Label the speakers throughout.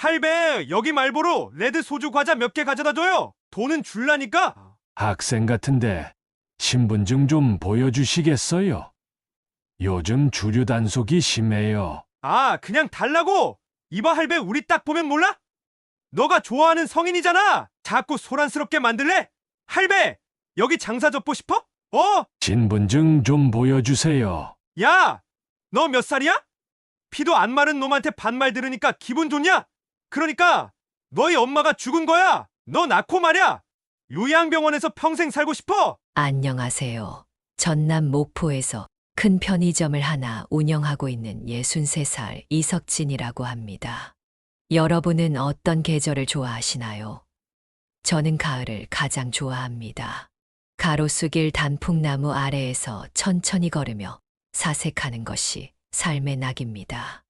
Speaker 1: 할배, 여기 말보로 레드 소주 과자 몇 개 가져다 줘요. 돈은 줄라니까.
Speaker 2: 학생 같은데 신분증 좀 보여주시겠어요? 요즘 주류 단속이 심해요.
Speaker 1: 아, 그냥 달라고. 이봐 할배, 우리 딱 보면 몰라? 너가 좋아하는 성인이잖아. 자꾸 소란스럽게 만들래? 할배, 여기 장사 접고 싶어?
Speaker 2: 신분증 좀 보여주세요.
Speaker 1: 야, 너 몇 살이야? 피도 안 마른 놈한테 반말 들으니까 기분 좋냐? 그러니까 너희 엄마가 죽은 거야. 너 낳고 말이야. 요양병원에서 평생 살고 싶어?
Speaker 3: 안녕하세요. 전남 목포에서 큰 편의점을 하나 운영하고 있는 63살 이석진이라고 합니다. 여러분은 어떤 계절을 좋아하시나요? 저는 가을을 가장 좋아합니다. 가로수길 단풍나무 아래에서 천천히 걸으며 사색하는 것이 삶의 낙입니다.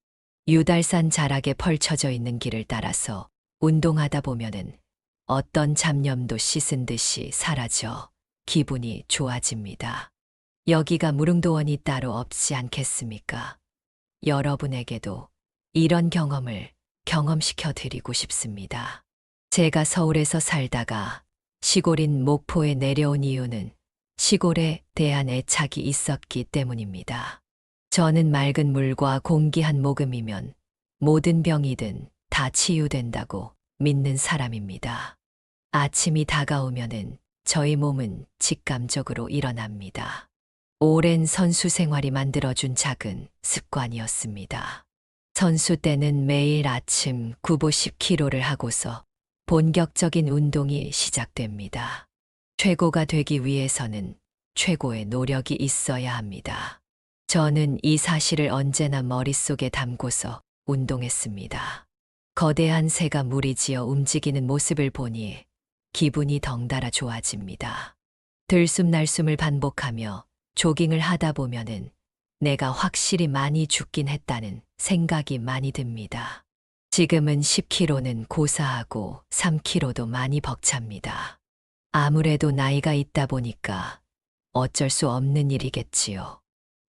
Speaker 3: 유달산 자락에 펼쳐져 있는 길을 따라서 운동하다 보면은 어떤 잡념도 씻은 듯이 사라져 기분이 좋아집니다. 여기가 무릉도원이 따로 없지 않겠습니까? 여러분에게도 이런 경험을 경험시켜 드리고 싶습니다. 제가 서울에서 살다가 시골인 목포에 내려온 이유는 시골에 대한 애착이 있었기 때문입니다. 저는 맑은 물과 공기 한 모금이면 모든 병이든 다 치유된다고 믿는 사람입니다. 아침이 다가오면은 저희 몸은 직감적으로 일어납니다. 오랜 선수 생활이 만들어준 작은 습관이었습니다. 선수 때는 매일 아침 구보 10km를 하고서 본격적인 운동이 시작됩니다. 최고가 되기 위해서는 최고의 노력이 있어야 합니다. 저는 이 사실을 언제나 머릿속에 담고서 운동했습니다. 거대한 새가 무리지어 움직이는 모습을 보니 기분이 덩달아 좋아집니다. 들숨날숨을 반복하며 조깅을 하다 보면은 내가 확실히 많이 죽긴 했다는 생각이 많이 듭니다. 지금은 10km는 고사하고 3km도 많이 벅찹니다. 아무래도 나이가 있다 보니까 어쩔 수 없는 일이겠지요.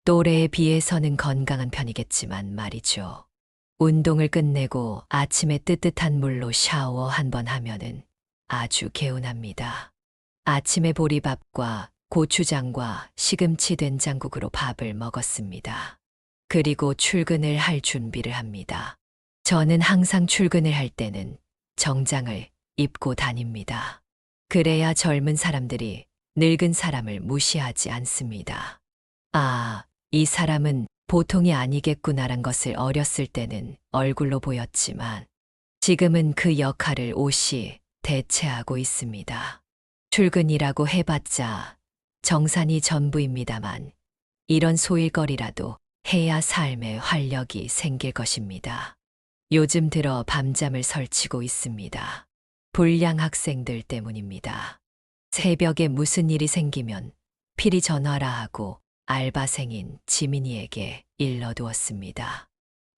Speaker 3: 또래에 비해서는 건강한 편이겠지만 말이죠. 운동을 끝내고 아침에 뜨뜻한 물로 샤워 한 번 하면은 아주 개운합니다. 아침에 보리밥과 고추장과 시금치 된장국으로 밥을 먹었습니다. 그리고 출근을 할 준비를 합니다. 저는 항상 출근을 할 때는 정장을 입고 다닙니다. 그래야 젊은 사람들이 늙은 사람을 무시하지 않습니다. 아, 이 사람은 보통이 아니겠구나란 것을 어렸을 때는 얼굴로 보였지만 지금은 그 역할을 옷이 대체하고 있습니다. 출근이라고 해봤자 정산이 전부입니다만 이런 소일거리라도 해야 삶에 활력이 생길 것입니다. 요즘 들어 밤잠을 설치고 있습니다. 불량 학생들 때문입니다. 새벽에 무슨 일이 생기면 필히 전화라 하고 알바생인 지민이에게 일러두었습니다.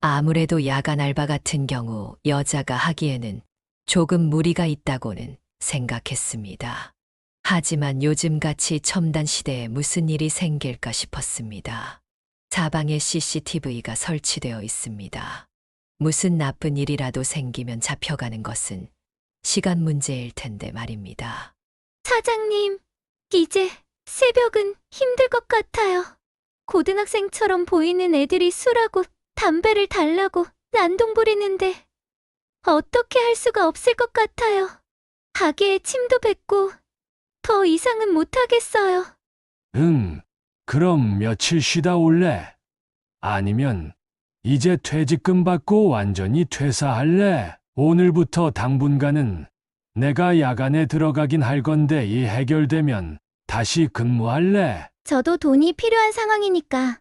Speaker 3: 아무래도 야간 알바 같은 경우 여자가 하기에는 조금 무리가 있다고는 생각했습니다. 하지만 요즘같이 첨단 시대에 무슨 일이 생길까 싶었습니다. 사방에 CCTV가 설치되어 있습니다. 무슨 나쁜 일이라도 생기면 잡혀가는 것은 시간 문제일 텐데 말입니다.
Speaker 4: 사장님, 이제 새벽은 힘들 것 같아요. 고등학생처럼 보이는 애들이 술하고 담배를 달라고 난동 부리는데 어떻게 할 수가 없을 것 같아요. 가게에 침도 뱉고 더 이상은 못하겠어요.
Speaker 2: 그럼 며칠 쉬다 올래? 아니면 이제 퇴직금 받고 완전히 퇴사할래? 오늘부터 당분간은 내가 야간에 들어가긴 할 건데 이 해결되면 다시 근무할래?
Speaker 4: 저도 돈이 필요한 상황이니까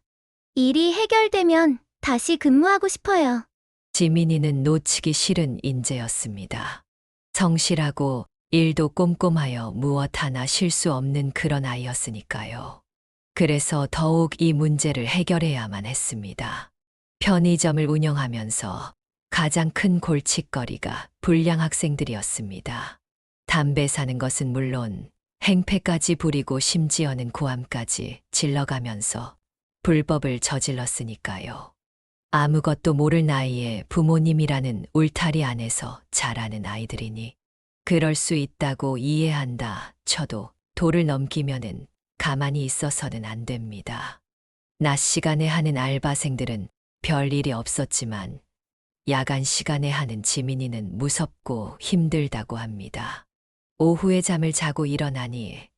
Speaker 4: 일이 해결되면 다시 근무하고 싶어요.
Speaker 3: 지민이는 놓치기 싫은 인재였습니다. 성실하고 일도 꼼꼼하여 무엇 하나 실수 없는 그런 아이였으니까요. 그래서 더욱 이 문제를 해결해야만 했습니다. 편의점을 운영하면서 가장 큰 골칫거리가 불량 학생들이었습니다. 담배 사는 것은 물론 행패까지 부리고 심지어는 고함까지 질러가면서 불법을 저질렀으니까요. 아무것도 모를 나이에 부모님이라는 울타리 안에서 자라는 아이들이니 그럴 수 있다고 이해한다 쳐도 도를 넘기면은 가만히 있어서는 안 됩니다. 낮 시간에 하는 알바생들은 별 일이 없었지만 야간 시간에 하는 지민이는 무섭고 힘들다고 합니다. 오후에 잠을 자고 일어나니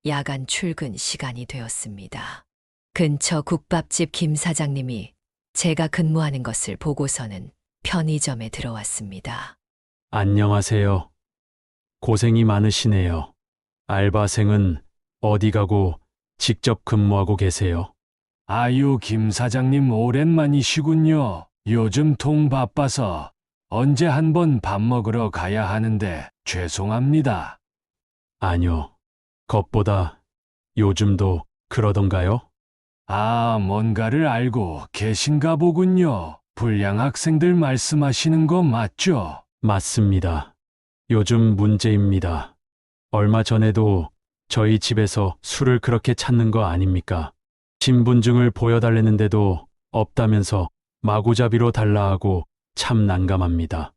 Speaker 3: 야간 출근 시간이 되었습니다. 근처 국밥집 김 사장님이 제가 근무하는 것을 보고서는 편의점에 들어왔습니다.
Speaker 5: 안녕하세요. 고생이 많으시네요. 알바생은 어디 가고 직접 근무하고 계세요?
Speaker 2: 아유, 김 사장님 오랜만이시군요. 요즘 통 바빠서 언제 한번 밥 먹으러 가야 하는데 죄송합니다.
Speaker 5: 아니요. 것보다 요즘도 그러던가요?
Speaker 2: 아, 뭔가를 알고 계신가 보군요. 불량 학생들 말씀하시는 거 맞죠?
Speaker 5: 맞습니다. 요즘 문제입니다. 얼마 전에도 저희 집에서 술을 그렇게 찾는 거 아닙니까? 신분증을 보여달랬는데도 없다면서 마구잡이로 달라 하고 참 난감합니다.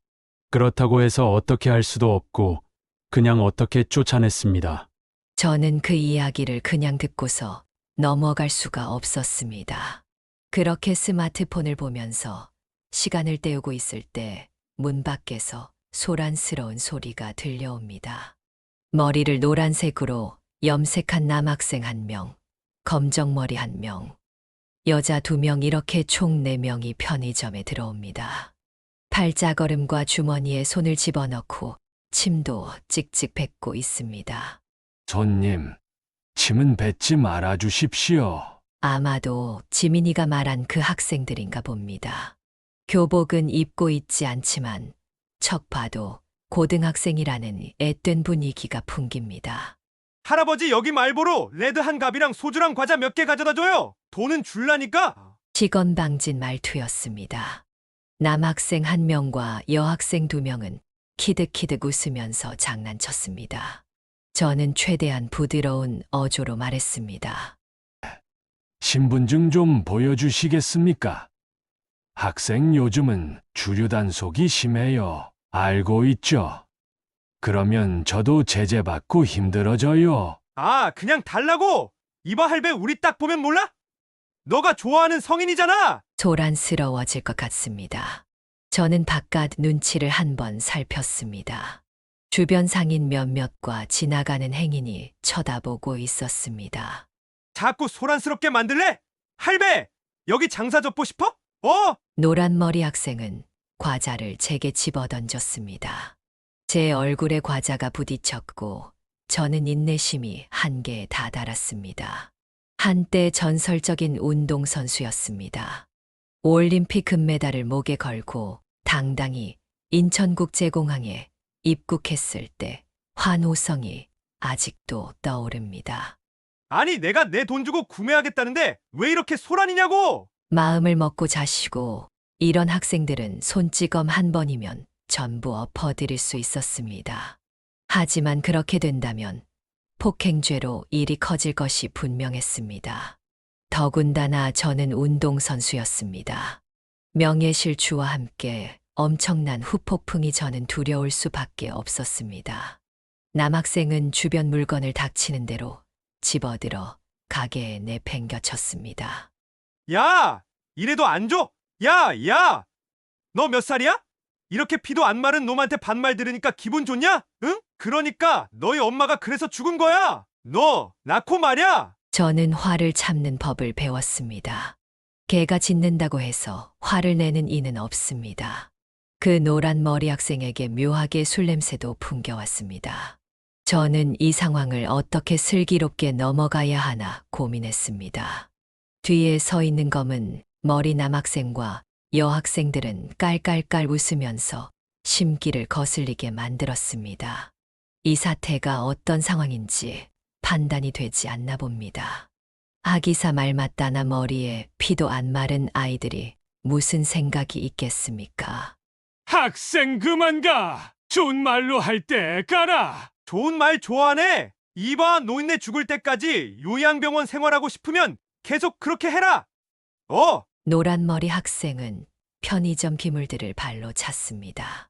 Speaker 5: 그렇다고 해서 어떻게 할 수도 없고 그냥 어떻게 쫓아냈습니다.
Speaker 3: 저는 그 이야기를 그냥 듣고서 넘어갈 수가 없었습니다. 그렇게 스마트폰을 보면서 시간을 때우고 있을 때 문 밖에서 소란스러운 소리가 들려옵니다. 머리를 노란색으로 염색한 남학생 1명, 검정머리 1명, 여자 2명 이렇게 총 4명이 편의점에 들어옵니다. 팔자걸음과 주머니에 손을 집어넣고 침도 찍찍 뱉고 있습니다.
Speaker 2: 손님, 침은 뱉지 말아 주십시오.
Speaker 3: 아마도 지민이가 말한 그 학생들인가 봅니다. 교복은 입고 있지 않지만 척 봐도 고등학생이라는 앳된 분위기가 풍깁니다.
Speaker 1: 할아버지 여기 말보로 레드 한 갑이랑 소주랑 과자 몇 개 가져다 줘요. 돈은 줄라니까.
Speaker 3: 직원방진 말투였습니다. 남학생 1명과 여학생 2명은 키득키득 웃으면서 장난쳤습니다. 저는 최대한 부드러운 어조로 말했습니다.
Speaker 2: 신분증 좀 보여주시겠습니까? 학생 요즘은 주류 단속이 심해요. 알고 있죠? 그러면 저도 제재받고 힘들어져요.
Speaker 1: 아, 그냥 달라고. 이봐 할배 우리 딱 보면 몰라? 너가 좋아하는 성인이잖아.
Speaker 3: 소란스러워질 것 같습니다. 저는 바깥 눈치를 한번 살폈습니다. 주변 상인 몇몇과 지나가는 행인이 쳐다보고 있었습니다.
Speaker 1: 자꾸 소란스럽게 만들래? 할배 여기 장사 접고 싶어?
Speaker 3: 노란머리 학생은 과자를 제게 집어던졌습니다. 제 얼굴에 과자가 부딪혔고 저는 인내심이 한계에 다다랐습니다. 한때 전설적인 운동선수였습니다. 올림픽 금메달을 목에 걸고 당당히 인천국제공항에 입국했을 때 환호성이 아직도 떠오릅니다.
Speaker 1: 아니 내가 내 돈 주고 구매하겠다는데 왜 이렇게 소란이냐고.
Speaker 3: 마음을 먹고 자시고 이런 학생들은 손찌검 한 번이면 전부 엎어드릴 수 있었습니다. 하지만 그렇게 된다면 폭행죄로 일이 커질 것이 분명했습니다. 더군다나 저는 운동선수였습니다. 명예실추와 함께 엄청난 후폭풍이 저는 두려울 수밖에 없었습니다. 남학생은 주변 물건을 닥치는 대로 집어들어 가게에 내팽겨쳤습니다.
Speaker 1: 야 이래도 안 줘? 야 너 몇 살이야? 이렇게 피도 안 마른 놈한테 반말 들으니까 기분 좋냐? 응? 그러니까 너희 엄마가 그래서 죽은 거야. 너 낳고 말이야.
Speaker 3: 저는 화를 참는 법을 배웠습니다. 개가 짖는다고 해서 화를 내는 이는 없습니다. 그 노란 머리 학생에게 묘하게 술 냄새도 풍겨왔습니다. 저는 이 상황을 어떻게 슬기롭게 넘어가야 하나 고민했습니다. 뒤에 서 있는 검은 머리 남학생과 여학생들은 깔깔깔 웃으면서 심기를 거슬리게 만들었습니다. 이 사태가 어떤 상황인지 판단이 되지 않나 봅니다. 아기사 말 맞다나 머리에 피도 안 마른 아이들이 무슨 생각이 있겠습니까?
Speaker 2: 학생 그만 가! 좋은 말로 할 때 가라!
Speaker 1: 좋은 말 좋아하네. 이봐 노인네 죽을 때까지 요양병원 생활하고 싶으면 계속 그렇게 해라.
Speaker 3: 노란머리 학생은 편의점 기물들을 발로 찼습니다.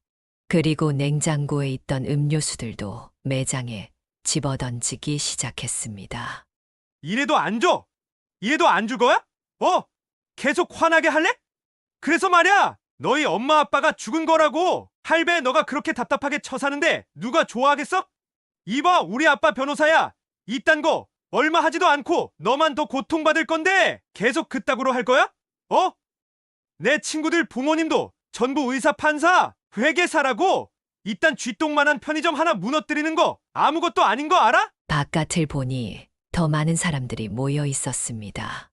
Speaker 3: 그리고 냉장고에 있던 음료수들도 매장에 집어던지기 시작했습니다.
Speaker 1: 이래도 안 줘? 이래도 안 줄 거야? 계속 화나게 할래? 그래서 말이야, 너희 엄마 아빠가 죽은 거라고. 할배 너가 그렇게 답답하게 처사는데 누가 좋아하겠어? 이봐, 우리 아빠 변호사야. 이딴 거 얼마 하지도 않고 너만 더 고통받을 건데 계속 그따구로 할 거야? 내 친구들 부모님도 전부 의사, 판사, 회계사라고. 이딴 쥐똥만한 편의점 하나 무너뜨리는 거 아무것도 아닌 거 알아?
Speaker 3: 바깥을 보니 더 많은 사람들이 모여 있었습니다.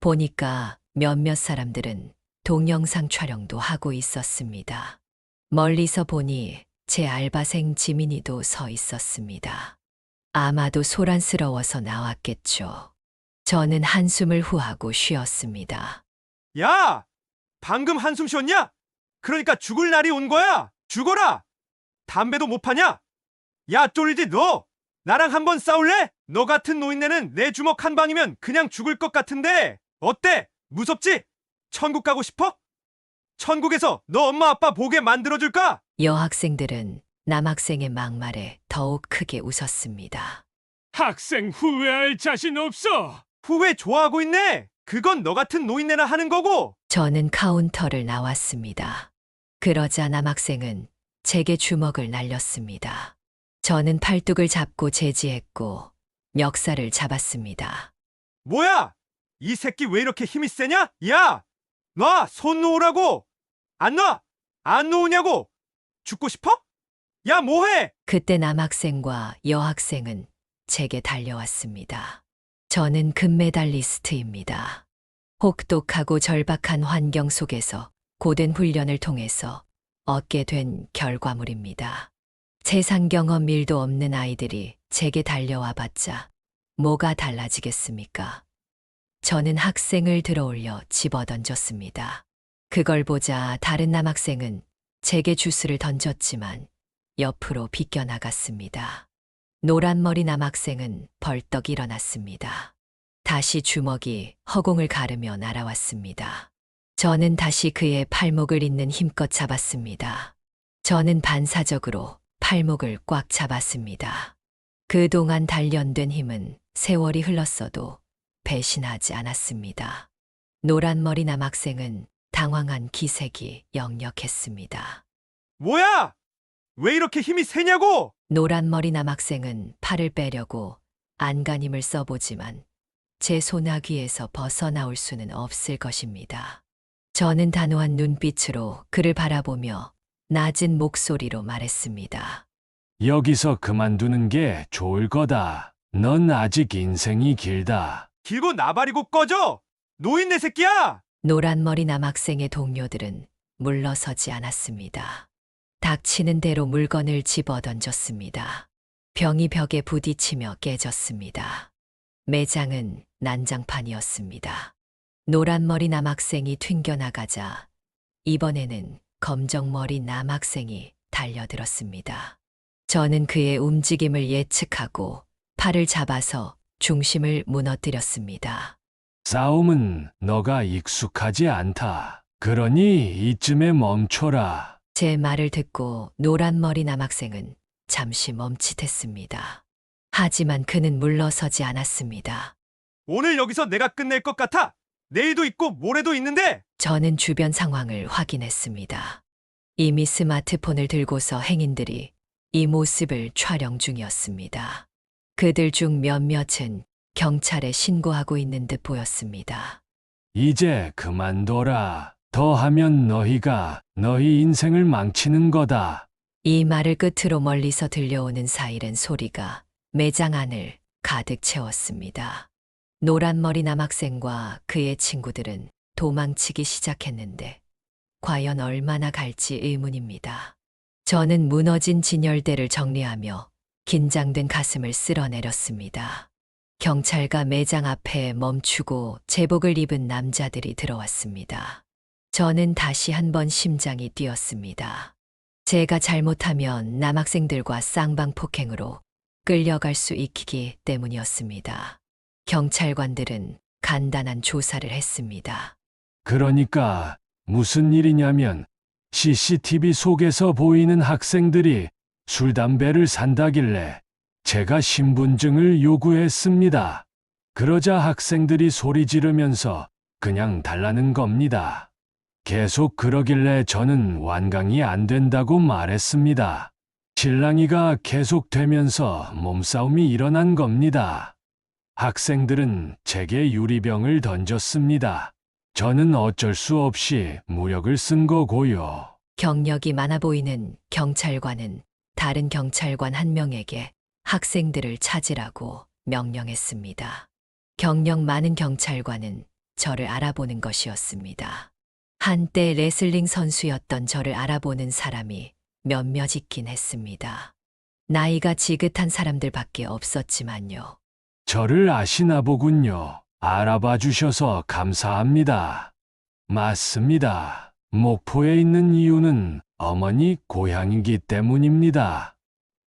Speaker 3: 보니까 몇몇 사람들은 동영상 촬영도 하고 있었습니다. 멀리서 보니 제 알바생 지민이도 서 있었습니다. 아마도 소란스러워서 나왔겠죠. 저는 한숨을 후하고 쉬었습니다.
Speaker 1: 야! 방금 한숨 쉬었냐? 그러니까 죽을 날이 온 거야. 죽어라! 담배도 못 파냐? 야, 쫄리지 너! 나랑 한번 싸울래? 너 같은 노인네는 내 주먹 한 방이면 그냥 죽을 것 같은데 어때? 무섭지? 천국 가고 싶어? 천국에서 너 엄마 아빠 보게 만들어줄까?
Speaker 3: 여학생들은 남학생의 막말에 더욱 크게 웃었습니다.
Speaker 2: 학생 후회할 자신 없어.
Speaker 1: 후회 좋아하고 있네. 그건 너 같은 노인네나 하는 거고.
Speaker 3: 저는 카운터를 나왔습니다. 그러자 남학생은 제게 주먹을 날렸습니다. 저는 팔뚝을 잡고 제지했고 멱살을 잡았습니다.
Speaker 1: 뭐야? 이 새끼 왜 이렇게 힘이 세냐? 야! 놔! 손 놓으라고! 안 놔! 안 놓으냐고! 죽고 싶어? 야, 뭐해?
Speaker 3: 그때 남학생과 여학생은 제게 달려왔습니다. 저는 금메달리스트입니다. 혹독하고 절박한 환경 속에서 고된 훈련을 통해서 얻게 된 결과물입니다. 세상 경험 1도 없는 아이들이 제게 달려와 봤자 뭐가 달라지겠습니까? 저는 학생을 들어올려 집어던졌습니다. 그걸 보자 다른 남학생은 제게 주스를 던졌지만 옆으로 비껴나갔습니다. 노란머리 남학생은 벌떡 일어났습니다. 다시 주먹이 허공을 가르며 날아왔습니다. 저는 다시 그의 팔목을 잇는 힘껏 잡았습니다. 저는 반사적으로 팔목을 꽉 잡았습니다. 그동안 단련된 힘은 세월이 흘렀어도 배신하지 않았습니다. 노란머리 남학생은 당황한 기색이 역력했습니다.
Speaker 1: 뭐야? 왜 이렇게 힘이 세냐고?
Speaker 3: 노란머리 남학생은 팔을 빼려고 안간힘을 써보지만 제 소나귀에서 벗어나올 수는 없을 것입니다. 저는 단호한 눈빛으로 그를 바라보며 낮은 목소리로 말했습니다.
Speaker 2: 여기서 그만두는 게 좋을 거다. 넌 아직 인생이 길다.
Speaker 1: 길고 나발이고 꺼져! 노인네 새끼야!
Speaker 3: 노란머리 남학생의 동료들은 물러서지 않았습니다. 닥치는 대로 물건을 집어던졌습니다. 병이 벽에 부딪히며 깨졌습니다. 매장은 난장판이었습니다. 노란머리 남학생이 튕겨나가자 이번에는 검정머리 남학생이 달려들었습니다. 저는 그의 움직임을 예측하고 팔을 잡아서 중심을 무너뜨렸습니다.
Speaker 2: 싸움은 너가 익숙하지 않다. 그러니 이쯤에 멈춰라.
Speaker 3: 제 말을 듣고 노란머리 남학생은 잠시 멈칫했습니다. 하지만 그는 물러서지 않았습니다.
Speaker 1: 오늘 여기서 내가 끝낼 것 같아! 내일도 있고 모레도 있는데!
Speaker 3: 저는 주변 상황을 확인했습니다. 이미 스마트폰을 들고서 행인들이 이 모습을 촬영 중이었습니다. 그들 중 몇몇은 경찰에 신고하고 있는 듯 보였습니다.
Speaker 2: 이제 그만둬라. 더 하면 너희 인생을 망치는 거다.
Speaker 3: 이 말을 끝으로 멀리서 들려오는 사이렌 소리가 매장 안을 가득 채웠습니다. 노란머리 남학생과 그의 친구들은 도망치기 시작했는데 과연 얼마나 갈지 의문입니다. 저는 무너진 진열대를 정리하며 긴장된 가슴을 쓸어내렸습니다. 경찰과 매장 앞에 멈추고 제복을 입은 남자들이 들어왔습니다. 저는 다시 한번 심장이 뛰었습니다. 제가 잘못하면 남학생들과 쌍방폭행으로 끌려갈 수 있기 때문이었습니다. 경찰관들은 간단한 조사를 했습니다.
Speaker 2: 그러니까 무슨 일이냐면 CCTV 속에서 보이는 학생들이 술, 담배를 산다길래 제가 신분증을 요구했습니다. 그러자 학생들이 소리 지르면서 그냥 달라는 겁니다. 계속 그러길래 저는 완강히 안 된다고 말했습니다. 실랑이가 계속되면서 몸싸움이 일어난 겁니다. 학생들은 제게 유리병을 던졌습니다. 저는 어쩔 수 없이 무력을 쓴 거고요.
Speaker 3: 경력이 많아 보이는 경찰관은 다른 경찰관 한 명에게 학생들을 찾으라고 명령했습니다. 경력 많은 경찰관은 저를 알아보는 것이었습니다. 한때 레슬링 선수였던 저를 알아보는 사람이 몇몇 있긴 했습니다. 나이가 지긋한 사람들밖에 없었지만요.
Speaker 2: 저를 아시나 보군요. 알아봐 주셔서 감사합니다. 맞습니다. 목포에 있는 이유는 어머니 고향이기 때문입니다.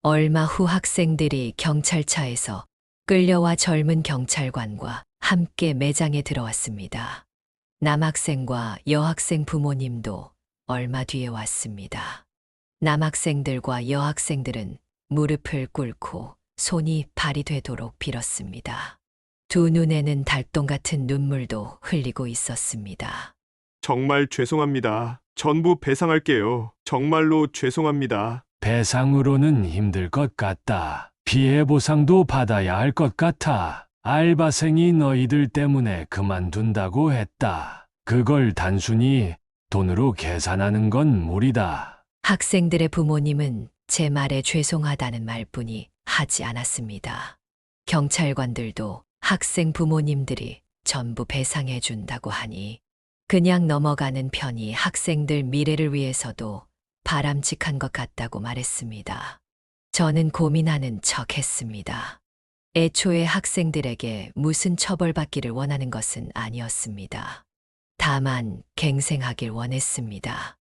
Speaker 3: 얼마 후 학생들이 경찰차에서 끌려와 젊은 경찰관과 함께 매장에 들어왔습니다. 남학생과 여학생 부모님도 얼마 뒤에 왔습니다. 남학생들과 여학생들은 무릎을 꿇고 손이 발이 되도록 빌었습니다. 두 눈에는 달동 같은 눈물도 흘리고 있었습니다.
Speaker 1: 정말 죄송합니다. 전부 배상할게요. 정말로 죄송합니다.
Speaker 2: 배상으로는 힘들 것 같다. 피해 보상도 받아야 할 것 같아. 알바생이 너희들 때문에 그만둔다고 했다. 그걸 단순히 돈으로 계산하는 건 무리다.
Speaker 3: 학생들의 부모님은 제 말에 죄송하다는 말뿐이 하지 않았습니다. 경찰관들도 학생 부모님들이 전부 배상해 준다고 하니 그냥 넘어가는 편이 학생들 미래를 위해서도 바람직한 것 같다고 말했습니다. 저는 고민하는 척 했습니다. 애초에 학생들에게 무슨 처벌받기를 원하는 것은 아니었습니다. 다만 갱생하길 원했습니다.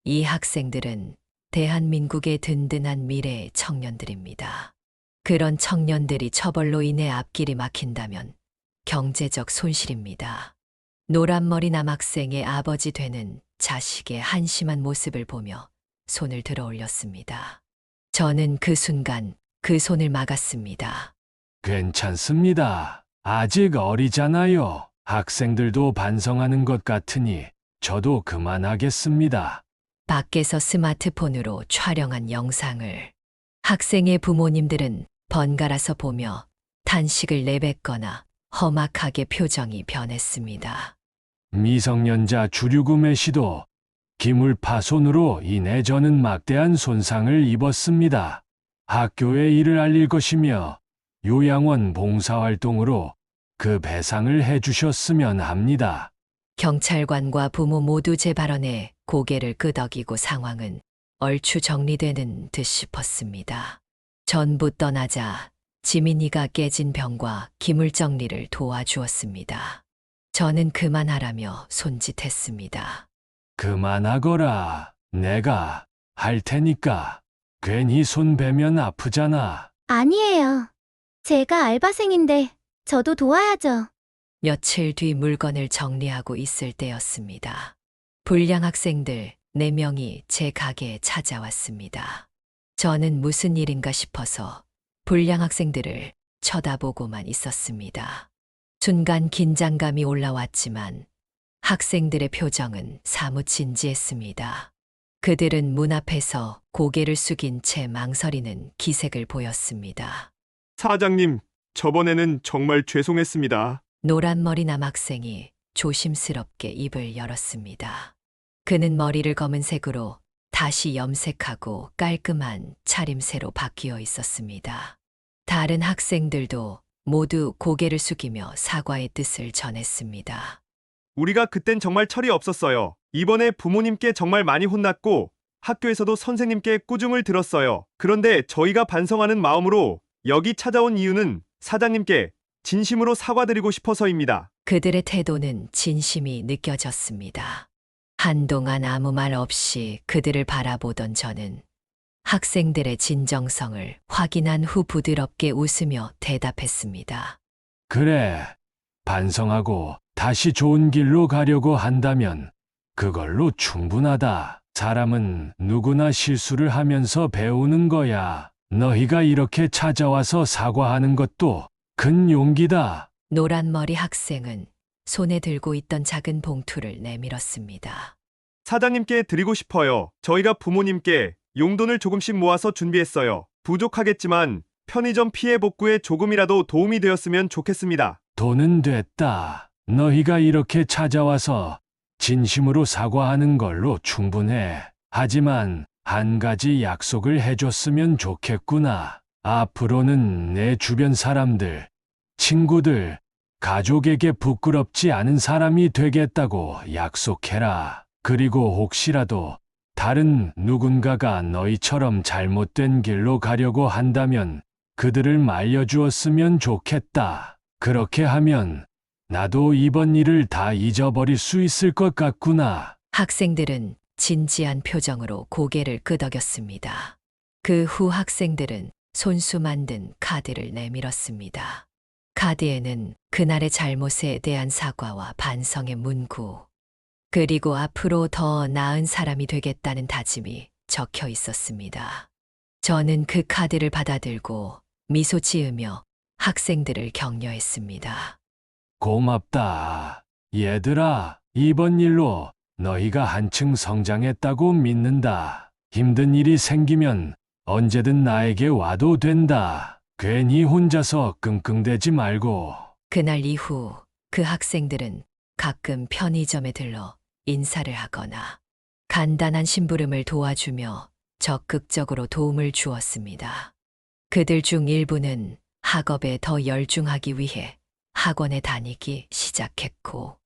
Speaker 3: 이 학생들은 대한민국의 든든한 미래의 청년들입니다. 그런 청년들이 처벌로 인해 앞길이 막힌다면 경제적 손실입니다. 노란머리 남학생의 아버지 되는 자식의 한심한 모습을 보며 손을 들어 올렸습니다. 저는 그 순간 그 손을 막았습니다.
Speaker 2: 괜찮습니다. 아직 어리잖아요. 학생들도 반성하는 것 같으니 저도 그만하겠습니다.
Speaker 3: 밖에서 스마트폰으로 촬영한 영상을 학생의 부모님들은 번갈아서 보며 탄식을 내뱉거나 험악하게 표정이 변했습니다.
Speaker 2: 미성년자 주류구매 시도, 기물 파손으로 인해 저는 막대한 손상을 입었습니다. 학교에 이를 알릴 것이며 요양원 봉사활동으로 그 배상을 해주셨으면 합니다.
Speaker 3: 경찰관과 부모 모두 제 발언에 고개를 끄덕이고 상황은 얼추 정리되는 듯 싶었습니다. 전부 떠나자 지민이가 깨진 병과 기물 정리를 도와주었습니다. 저는 그만하라며 손짓했습니다.
Speaker 2: 그만하거라. 내가 할 테니까. 괜히 손 베면 아프잖아.
Speaker 4: 아니에요. 제가 알바생인데 저도 도와야죠.
Speaker 3: 며칠 뒤 물건을 정리하고 있을 때였습니다. 불량 학생들 4명이 제 가게에 찾아왔습니다. 저는 무슨 일인가 싶어서 불량 학생들을 쳐다보고만 있었습니다. 순간 긴장감이 올라왔지만 학생들의 표정은 사뭇 진지했습니다. 그들은 문 앞에서 고개를 숙인 채 망설이는 기색을 보였습니다.
Speaker 1: 사장님, 저번에는 정말 죄송했습니다.
Speaker 3: 노란머리 남학생이 조심스럽게 입을 열었습니다. 그는 머리를 검은색으로 다시 염색하고 깔끔한 차림새로 바뀌어 있었습니다. 다른 학생들도 모두 고개를 숙이며 사과의 뜻을 전했습니다.
Speaker 1: 우리가 그땐 정말 철이 없었어요. 이번에 부모님께 정말 많이 혼났고 학교에서도 선생님께 꾸중을 들었어요. 그런데 저희가 반성하는 마음으로 여기 찾아온 이유는 사장님께 진심으로 사과드리고 싶어서입니다.
Speaker 3: 그들의 태도는 진심이 느껴졌습니다. 한동안 아무 말 없이 그들을 바라보던 저는 학생들의 진정성을 확인한 후 부드럽게 웃으며 대답했습니다.
Speaker 2: 그래. 반성하고 다시 좋은 길로 가려고 한다면 그걸로 충분하다. 사람은 누구나 실수를 하면서 배우는 거야. 너희가 이렇게 찾아와서 사과하는 것도 큰 용기다.
Speaker 3: 노란머리 학생은 손에 들고 있던 작은 봉투를 내밀었습니다.
Speaker 1: 사장님께 드리고 싶어요. 저희가 부모님께 용돈을 조금씩 모아서 준비했어요. 부족하겠지만 편의점 피해 복구에 조금이라도 도움이 되었으면 좋겠습니다.
Speaker 2: 돈은 됐다. 너희가 이렇게 찾아와서 진심으로 사과하는 걸로 충분해. 하지만 한 가지 약속을 해줬으면 좋겠구나. 앞으로는 내 주변 사람들, 친구들, 가족에게 부끄럽지 않은 사람이 되겠다고 약속해라. 그리고 혹시라도 다른 누군가가 너희처럼 잘못된 길로 가려고 한다면 그들을 말려주었으면 좋겠다. 그렇게 하면 나도 이번 일을 다 잊어버릴 수 있을 것 같구나.
Speaker 3: 학생들은 진지한 표정으로 고개를 끄덕였습니다. 그 후 학생들은 손수 만든 카드를 내밀었습니다. 카드에는 그날의 잘못에 대한 사과와 반성의 문구, 그리고 앞으로 더 나은 사람이 되겠다는 다짐이 적혀 있었습니다. 저는 그 카드를 받아들고 미소 지으며 학생들을 격려했습니다.
Speaker 2: 고맙다. 얘들아, 이번 일로 너희가 한층 성장했다고 믿는다. 힘든 일이 생기면 언제든 나에게 와도 된다. 괜히 혼자서 끙끙대지 말고.
Speaker 3: 그날 이후 그 학생들은 가끔 편의점에 들러 인사를 하거나 간단한 심부름을 도와주며 적극적으로 도움을 주었습니다. 그들 중 일부는 학업에 더 열중하기 위해 학원에 다니기 시작했고,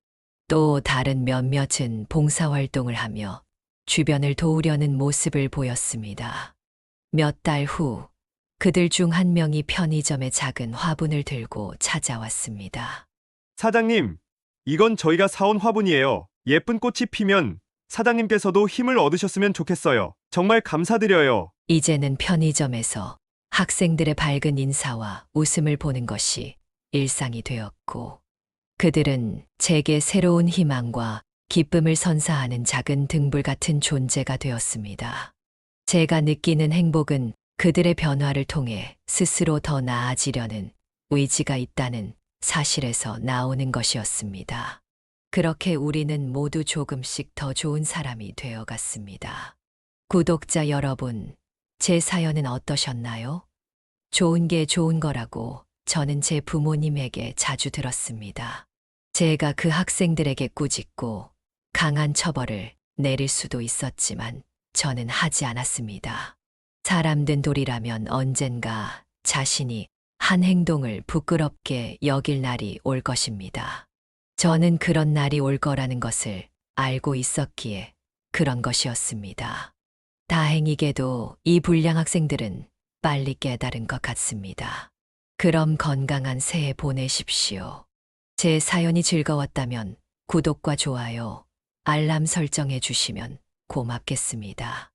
Speaker 3: 또 다른 몇몇은 봉사활동을 하며 주변을 도우려는 모습을 보였습니다. 몇 달 후, 그들 중 한 명이 편의점에 작은 화분을 들고 찾아왔습니다.
Speaker 1: 사장님, 이건 저희가 사온 화분이에요. 예쁜 꽃이 피면 사장님께서도 힘을 얻으셨으면 좋겠어요. 정말 감사드려요.
Speaker 3: 이제는 편의점에서 학생들의 밝은 인사와 웃음을 보는 것이 일상이 되었고, 그들은 제게 새로운 희망과 기쁨을 선사하는 작은 등불 같은 존재가 되었습니다. 제가 느끼는 행복은 그들의 변화를 통해 스스로 더 나아지려는 의지가 있다는 사실에서 나오는 것이었습니다. 그렇게 우리는 모두 조금씩 더 좋은 사람이 되어갔습니다. 구독자 여러분, 제 사연은 어떠셨나요? 좋은 게 좋은 거라고 저는 제 부모님에게 자주 들었습니다. 제가 그 학생들에게 꾸짖고 강한 처벌을 내릴 수도 있었지만 저는 하지 않았습니다. 사람 된 돌이라면 언젠가 자신이 한 행동을 부끄럽게 여길 날이 올 것입니다. 저는 그런 날이 올 거라는 것을 알고 있었기에 그런 것이었습니다. 다행히게도 이 불량 학생들은 빨리 깨달은 것 같습니다. 그럼 건강한 새해 보내십시오. 제 사연이 즐거웠다면 구독과 좋아요, 알람 설정해 주시면 고맙겠습니다.